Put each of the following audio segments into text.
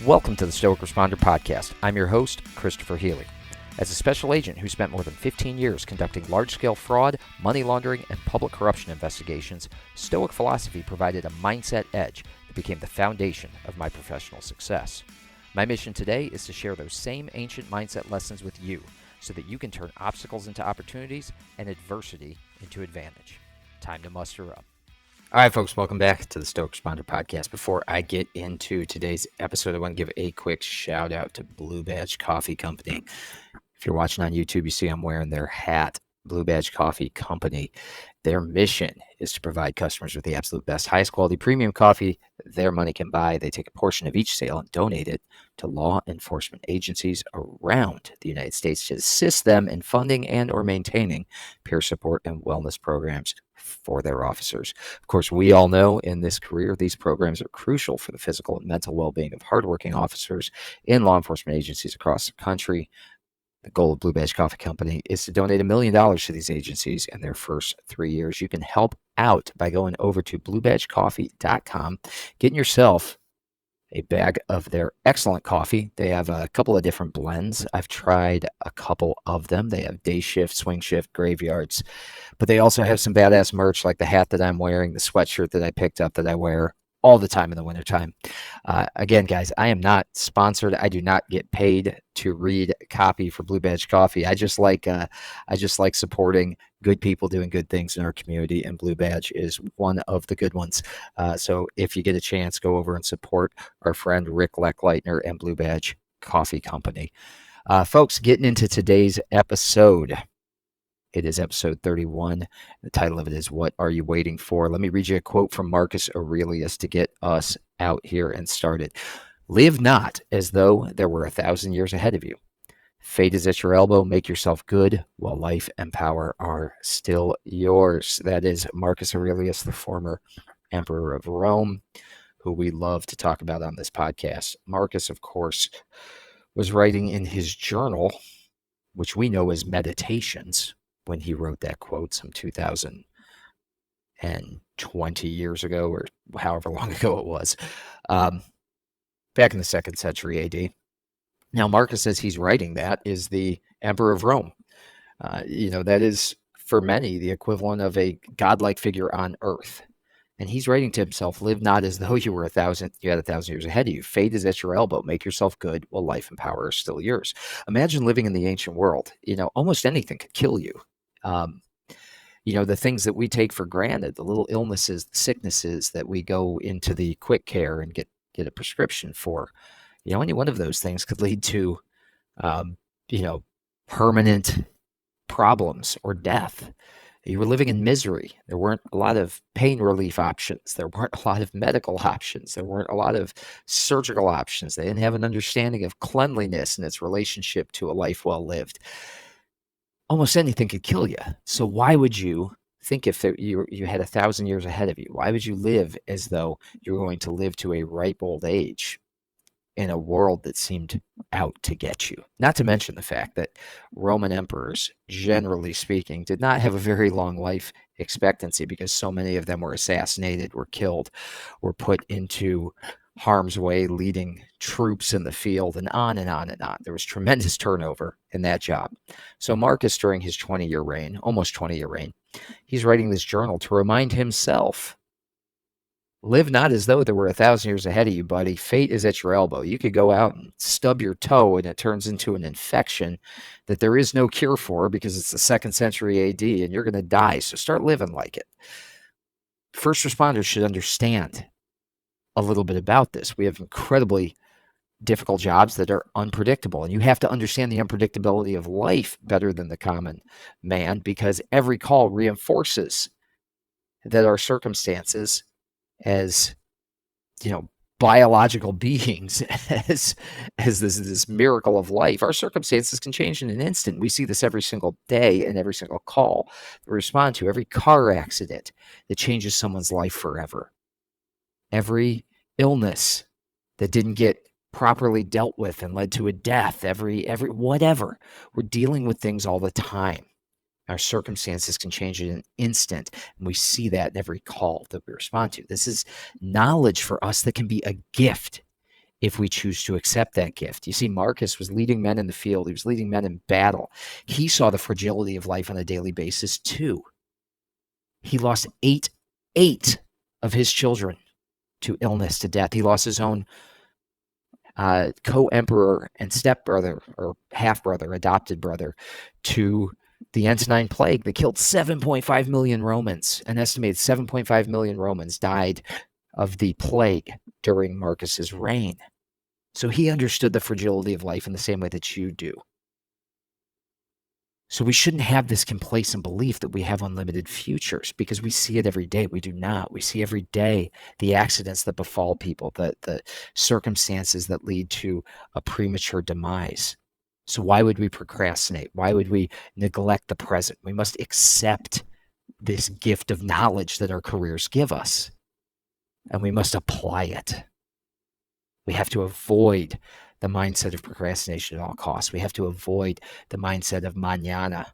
Welcome to the Stoic Responder Podcast. I'm your host, Christopher Healy. As a special agent who spent more than 15 years conducting large-scale fraud, money laundering, and public corruption investigations, Stoic philosophy provided a mindset edge that became the foundation of my professional success. My mission today is to share those same ancient mindset lessons with you so that you can turn obstacles into opportunities and adversity into advantage. Time to muster up. All right, folks, welcome back to the Stoic Responder Podcast. Before I get into today's episode, I want to give a quick shout out to Blue Badge Coffee Company. If you're watching on YouTube, you see I'm wearing their hat, Blue Badge Coffee Company. Their mission is to provide customers with the absolute best, highest quality premium coffee their money can buy. They take a portion of each sale and donate it to law enforcement agencies around the United States to assist them in funding and or maintaining peer support and wellness programs for their officers. Of course, we all know in this career, these programs are crucial for the physical and mental well-being of hardworking officers in law enforcement agencies across the country. The goal of Blue Badge Coffee Company is to donate $1 million to these agencies in their first 3 years. You can help out by going over to bluebadgecoffee.com, getting yourself a bag of their excellent coffee. They have a couple of different blends. I've tried a couple of them. They have day shift, swing shift, graveyards, but they also have some badass merch like the hat that I'm wearing, the sweatshirt that I picked up that I wear all the time in the wintertime. Again, guys, I am not sponsored. I do not get paid to read copy for Blue Badge Coffee. I just like supporting good people doing good things in our community, and Blue Badge is one of the good ones. So if you get a chance, go over and support our friend Rick Leckleitner and Blue Badge Coffee Company. Folks, getting into today's episode. It is episode 31. The title of it is, What Are You Waiting For? Let me read you a quote from Marcus Aurelius to get us out here and started. Live not as though there were 1,000 years ahead of you. Fate is at your elbow. Make yourself good while life and power are still yours. That is Marcus Aurelius, the former emperor of Rome, who we love to talk about on this podcast. Marcus, of course, was writing in his journal, which we know as Meditations, when he wrote that quote some 2,020 years ago, or however long ago it was, back in the 2nd century AD. Now, Marcus, as he's writing that, is the emperor of Rome. That is, for many, the equivalent of a godlike figure on earth. And he's writing to himself, live not as though you had 1,000 years ahead of you. Fate is at your elbow. Make yourself good while life and power are still yours. Imagine living in the ancient world. Almost anything could kill you. The things that we take for granted, the little illnesses, the sicknesses that we go into the quick care and get a prescription for, any one of those things could lead to, permanent problems or death. You were living in misery. There weren't a lot of pain relief options. There weren't a lot of medical options. There weren't a lot of surgical options. They didn't have an understanding of cleanliness and its relationship to a life well lived. Almost anything could kill you. So why would you think if you had 1,000 years ahead of you? Why would you live as though you're going to live to a ripe old age in a world that seemed out to get you? Not to mention the fact that Roman emperors, generally speaking, did not have a very long life expectancy because so many of them were assassinated, were killed, were put into harm's way, leading troops in the field, and on and on and on. There was tremendous turnover in that job. So Marcus, during his almost 20-year reign, he's writing this journal to remind himself, live not as though there were 1,000 years ahead of you, buddy. Fate is at your elbow. You could go out and stub your toe and it turns into an infection that there is no cure for because it's the 2nd century AD and you're going to die. So start living like it. First responders should understand a little bit about this. We have incredibly difficult jobs that are unpredictable, and you have to understand the unpredictability of life better than the common man, because every call reinforces that our circumstances as biological beings, as this miracle of life, our circumstances can change in an instant. We see this every single day and every single call that we respond to, every car accident that changes someone's life forever. Every illness that didn't get properly dealt with and led to a death, every whatever. We're dealing with things all the time. Our circumstances can change in an instant, and we see that in every call that we respond to. This is knowledge for us that can be a gift if we choose to accept that gift. You see, Marcus was leading men in the field. He was leading men in battle. He saw the fragility of life on a daily basis too. He lost eight of his children to illness, to death. He lost his own co-emperor and stepbrother or half-brother, adopted brother, to the Antonine Plague that killed 7.5 million Romans. An estimated 7.5 million Romans died of the plague during Marcus's reign. So he understood the fragility of life in the same way that you do. So we shouldn't have this complacent belief that we have unlimited futures, because we see it every day. We do not. We see every day the accidents that befall people, the circumstances that lead to a premature demise. So why would we procrastinate? Why would we neglect the present? We must accept this gift of knowledge that our careers give us, and we must apply it. We have to avoid the mindset of procrastination at all costs. We have to avoid the mindset of mañana.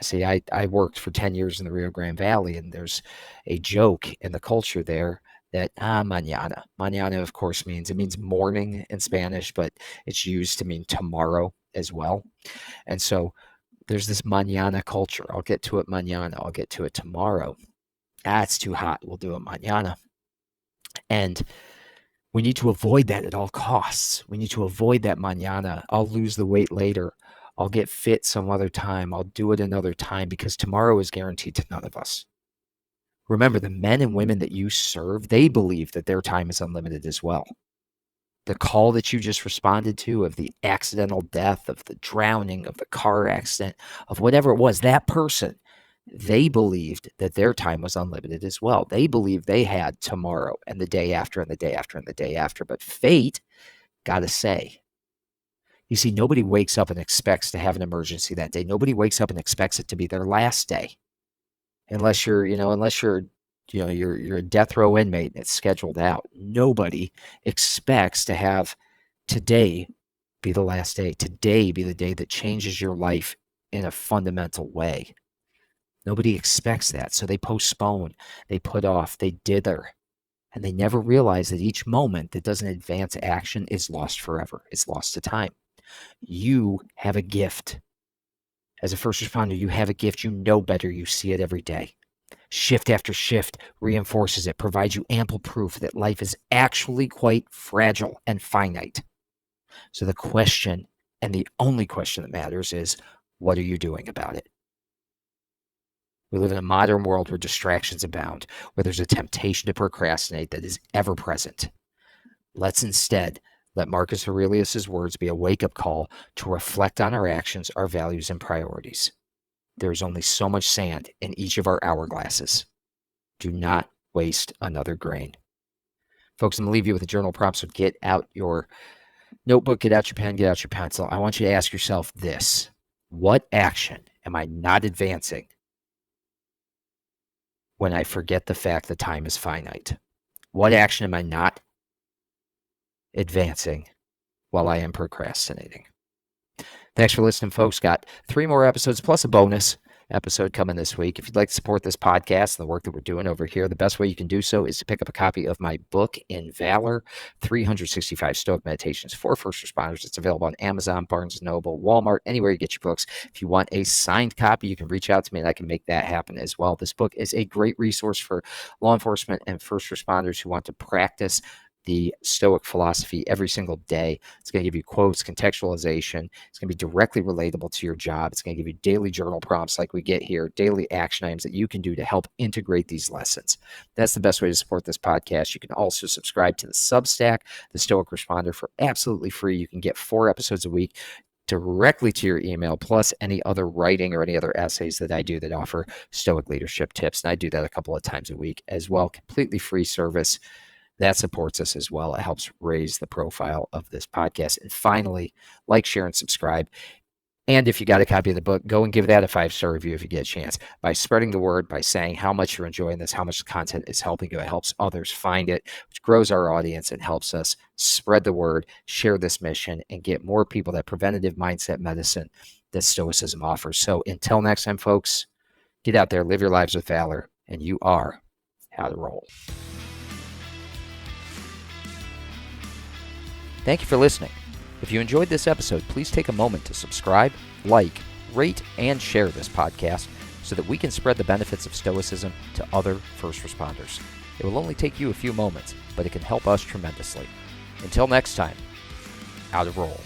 See, I worked for 10 years in the Rio Grande Valley, and there's a joke in the culture there that, mañana. Mañana, of course, means morning in Spanish, but it's used to mean tomorrow as well. And so there's this mañana culture. I'll get to it mañana. I'll get to it tomorrow. It's too hot. We'll do it mañana. And we need to avoid that at all costs. We need to avoid that mañana. I'll lose the weight later. I'll get fit some other time. I'll do it another time, because tomorrow is guaranteed to none of us. Remember, the men and women that you serve, they believe that their time is unlimited as well. The call that you just responded to, of the accidental death, of the drowning, of the car accident, of whatever it was, that person, they believed that their time was unlimited as well. They believed they had tomorrow and the day after and the day after and the day after. But fate got a say. You see, nobody wakes up and expects to have an emergency that day. Nobody wakes up and expects it to be their last day. Unless you're a death row inmate and it's scheduled out. Nobody expects to have today be the last day. Today be the day that changes your life in a fundamental way. Nobody expects that. So they postpone, they put off, they dither, and they never realize that each moment that doesn't advance action is lost forever. It's lost to time. You have a gift. As a first responder, you have a gift. You know better. You see it every day. Shift after shift reinforces it, provides you ample proof that life is actually quite fragile and finite. So the question, and the only question that matters, is, what are you doing about it? We live in a modern world where distractions abound, where there's a temptation to procrastinate that is ever present. Let's instead let Marcus Aurelius' words be a wake-up call to reflect on our actions, our values, and priorities. There is only so much sand in each of our hourglasses. Do not waste another grain. Folks, I'm going to leave you with a journal prompt, so get out your notebook, get out your pen, get out your pencil. I want you to ask yourself this: what action am I not advancing when I forget the fact that time is finite? What action am I not advancing while I am procrastinating? Thanks for listening, folks. Got 3 more episodes plus a bonus episode coming this week. If you'd like to support this podcast and the work that we're doing over here, the best way you can do so is to pick up a copy of my book, In Valor, 365 Stoic Meditations for First Responders. It's available on Amazon, Barnes & Noble, Walmart, anywhere you get your books. If you want a signed copy, you can reach out to me and I can make that happen as well. This book is a great resource for law enforcement and first responders who want to practice the Stoic philosophy every single day. It's going to give you quotes, contextualization. It's going to be directly relatable to your job. It's going to give you daily journal prompts like we get here, daily action items that you can do to help integrate these lessons. That's the best way to support this podcast. You can also subscribe to the Substack, the Stoic Responder, for absolutely free. You can get 4 episodes a week directly to your email, plus any other writing or any other essays that I do that offer Stoic leadership tips. And I do that a couple of times a week as well. Completely free service. That supports us as well. It helps raise the profile of this podcast. And finally, like, share, and subscribe. And if you got a copy of the book, go and give that a 5-star review if you get a chance. By spreading the word, by saying how much you're enjoying this, how much the content is helping you. It helps others find it, which grows our audience and helps us spread the word, share this mission, and get more people that preventative mindset medicine that Stoicism offers. So until next time, folks, get out there, live your lives with valor, and you are how to roll. Thank you for listening. If you enjoyed this episode, please take a moment to subscribe, like, rate, and share this podcast so that we can spread the benefits of Stoicism to other first responders. It will only take you a few moments, but it can help us tremendously. Until next time, out of roll.